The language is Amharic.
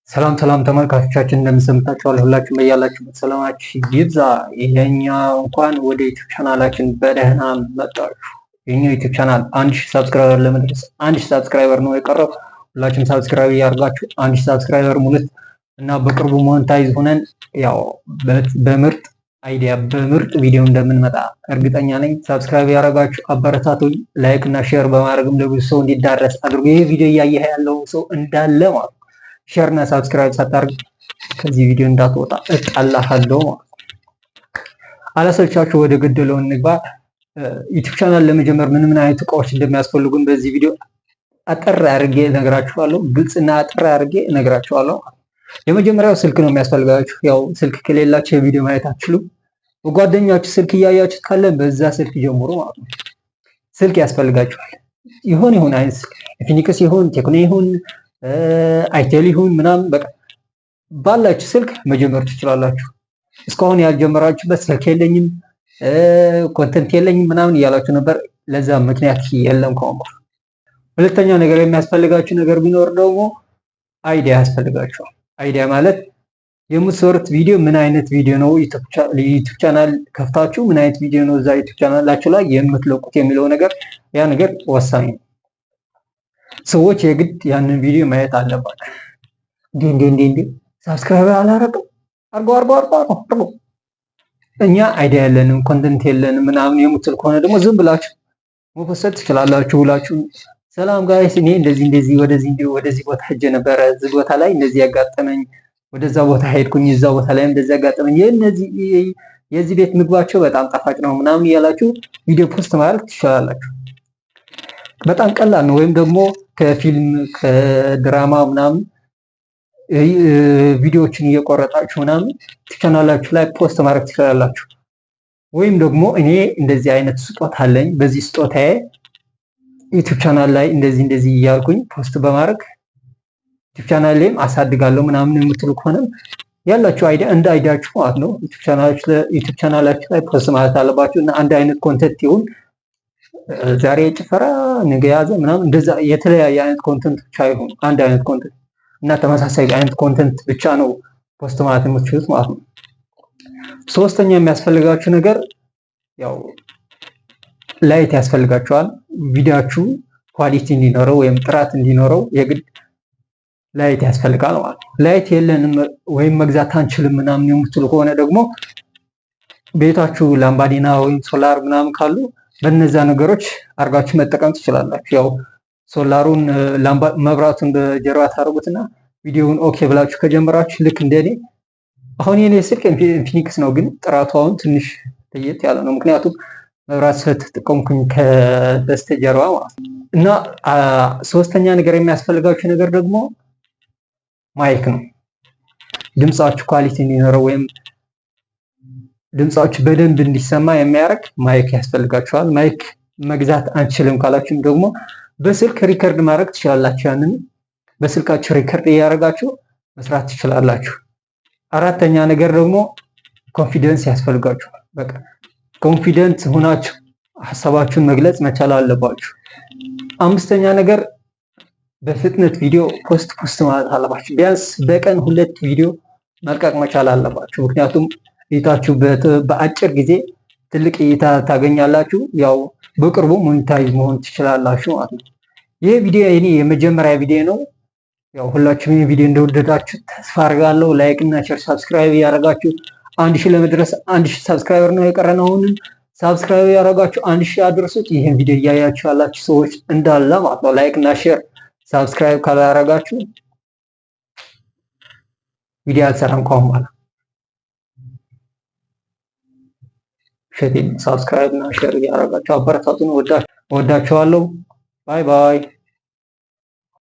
ሰላም ሰላም ተመልካቾቻችን እንደምንሰምታችኋል። ሁላችሁም በያላችሁበት ሰላማችሁ ይብዛ። ይሄኛ እንኳን ወደ ዩቲዩብ ቻናላችን በደህና መጣችሁ። የኛ ዩቲዩብ ቻናል 1000 ሰብስክራይበር ለመድረስ 1000 ሰብስክራይበር ነው የቀረው። ሁላችሁም ሰብስክራይብ ያርጋችሁ 1000 ሰብስክራይበር ሙሉት እና በቅርቡ ሞኔታይዝ ሆነን ያው በምርጥ አይዲያ በምርጥ ቪዲዮ እንደምንመጣ እርግጠኛ ነኝ። ሰብስክራይብ ያረጋችሁ አበረታቱኝ። ላይክ እና ሼር በማድረግም ለብዙ ሰው እንዲዳረስ አድርጉ። ይሄ ቪዲዮ እያየ ያለው ሰው እንዳለ ማለት ሼር እና ሰብስክራይብ ሳታርግ ከዚህ ቪዲዮ እንዳትወጣ እጣላሃለሁ ማለት ነው። አላሰልቻችሁ ወደ ገደለው እንግባ። ዩቲዩብ ቻናል ለመጀመር ምን አይነት እቃዎች እንደሚያስፈልጉን በዚህ ቪዲዮ አጠር አድርጌ እነግራችኋለሁ። ግልጽና አጠር አድርጌ እነግራችኋለሁ። የመጀመሪያው ስልክ ነው የሚያስፈልጋችሁ። ያው ስልክ ከሌላችሁ የቪዲዮ ማየት አትችሉም። በጓደኛችሁ ስልክ እያያችሁ ካለ በዛ ስልክ ጀምሩ ማለት ነው። ስልክ ያስፈልጋችኋል። ይሁን አይነት ስልክ ኢንፊኒክስ ይሁን ቴክኖ ይሁን አይቴል ይሁን ምናምን በቃ ባላችሁ ስልክ መጀመር ትችላላችሁ። እስካሁን ያልጀመራችሁበት ስልክ የለኝም ኮንተንት የለኝም ምናምን እያላችሁ ነበር። ለዛ ምክንያት የለም ከሆነ ሁለተኛ ነገር የሚያስፈልጋችሁ ነገር ቢኖር ደግሞ አይዲያ ያስፈልጋችኋል። አይዲያ ማለት የምትሰሩት ቪዲዮ ምን አይነት ቪዲዮ ነው፣ ዩቲዩብ ቻናል ከፍታችሁ ምን አይነት ቪዲዮ ነው እዛ ዩቲዩብ ቻናላችሁ ላይ የምትለቁት የሚለው ነገር ያ ነገር ወሳኝ ነው። ሰዎች የግድ ያንን ቪዲዮ ማየት አለባቸው። እንዴ ሰብስክራይብ አላረግም አርጎ እኛ አይዲያ የለንም ኮንተንት የለንም ምናምን የምትል ከሆነ ደግሞ ዝም ብላችሁ መፈሰት ትችላላችሁ። ሁላችሁ ሰላም ጋይስ እኔ እንደዚህ ወደዚህ ቦታ ሄጄ ነበረ፣ እዚህ ቦታ ላይ እንደዚህ ያጋጠመኝ፣ ወደዛ ቦታ ሄድኩኝ፣ እዛ ቦታ ላይ እንደዚህ ያጋጠመኝ፣ የዚህ ቤት ምግባቸው በጣም ጣፋጭ ነው ምናምን እያላችሁ ቪዲዮ ፖስት ማድረግ ትችላላችሁ። በጣም ቀላል ነው። ወይም ደግሞ ከፊልም ከድራማ ምናምን ቪዲዮዎችን እየቆረጣችሁ ምናምን ቻናላችሁ ላይ ፖስት ማድረግ ትችላላችሁ። ወይም ደግሞ እኔ እንደዚህ አይነት ስጦታ አለኝ፣ በዚህ ስጦታዬ ዩቲዩብ ቻናል ላይ እንደዚህ እያልኩኝ ፖስት በማድረግ ዩቲዩብ ቻናል ላይም አሳድጋለሁ ምናምን የምትሉ ከሆነ ያላችሁ አይዲያ እንደ አይዲያችሁ ማለት ነው ዩቲዩብ ቻናላችሁ ላይ ፖስት ማለት አለባችሁ። እና አንድ አይነት ኮንተንት ይሁን ዛሬ ጭፈራ ነገ ያዘ ምናምን እንደዛ የተለያየ አይነት ኮንተንት ብቻ ይሁን አንድ አይነት ኮንተንት እና ተመሳሳይ አይነት ኮንተንት ብቻ ነው ፖስት ማለት የምትችሉት ማለት ነው። ሶስተኛ የሚያስፈልጋችሁ ነገር ያው ላይት ያስፈልጋችኋል። ቪዲዮአችሁ ኳሊቲ እንዲኖረው ወይም ጥራት እንዲኖረው የግድ ላይት ያስፈልጋል ማለት ነው። ላይት የለንም ወይም መግዛት አንችልም ምናምን የምትሉ ከሆነ ደግሞ ቤታችሁ ላምባዲና ወይም ሶላር ምናምን ካሉ በእነዛ ነገሮች አርጋችሁ መጠቀም ትችላላችሁ። ያው ሶላሩን መብራቱን በጀርባ ታደርጉትና ቪዲዮውን ኦኬ ብላችሁ ከጀመራችሁ ልክ እንደኔ አሁን የኔ ስልክ ኢንፊኒክስ ነው፣ ግን ጥራቱ አሁን ትንሽ ለየት ያለ ነው። ምክንያቱም መብራት ስለተጠቀምኩኝ ከበስተጀርባ ማለት ነው። እና ሶስተኛ ነገር የሚያስፈልጋችሁ ነገር ደግሞ ማይክ ነው። ድምጻችሁ ኳሊቲ እንዲኖረው ወይም ድምጻችሁ በደንብ እንዲሰማ የሚያደርግ ማይክ ያስፈልጋችኋል። ማይክ መግዛት አንችልም ካላችሁም ደግሞ በስልክ ሪከርድ ማድረግ ትችላላችሁ። ያንን በስልካችሁ ሪከርድ እያደረጋችሁ መስራት ትችላላችሁ። አራተኛ ነገር ደግሞ ኮንፊደንስ ያስፈልጋችኋል። በቃ ኮንፊደንት ሆናችሁ ሐሳባችሁን መግለጽ መቻል አለባችሁ። አምስተኛ ነገር በፍጥነት ቪዲዮ ፖስት ማለት አለባችሁ። ቢያንስ በቀን 2 ቪዲዮ መልቀቅ መቻል አለባችሁ። ምክንያቱም እይታችሁ በአጭር ጊዜ ትልቅ እይታ ታገኛላችሁ። ያው በቅርቡ ሞኔታይዝ መሆን ትችላላችሁ ማለት ነው። ይሄ ቪዲዮ የኔ የመጀመሪያ ቪዲዮ ነው። ያው ሁላችሁም ይሄን ቪዲዮ እንደወደዳችሁ ተስፋ አድርጋለሁ። ላይክ እና ሼር ሰብስክራይብ ያደረጋችሁ 1000 ለመድረስ 1000 ሰብስክራይበር ነው የቀረነው። አሁንም ሰብስክራይብ ያደረጋችሁ 1000 አድርሱት። ይሄን ቪዲዮ እያያችሁ ያላችሁ ሰዎች እንዳለ ማለት ነው ላይክ እና ሼር ሰብስክራይብ ካላደረጋችሁ ቪዲዮ አልሰራም ከሆነ ማለት ሰብስክራይብ እና ሼር ያደረጋችሁ አበረታቱን። ወዳችኋለሁ። ባይ ባይ።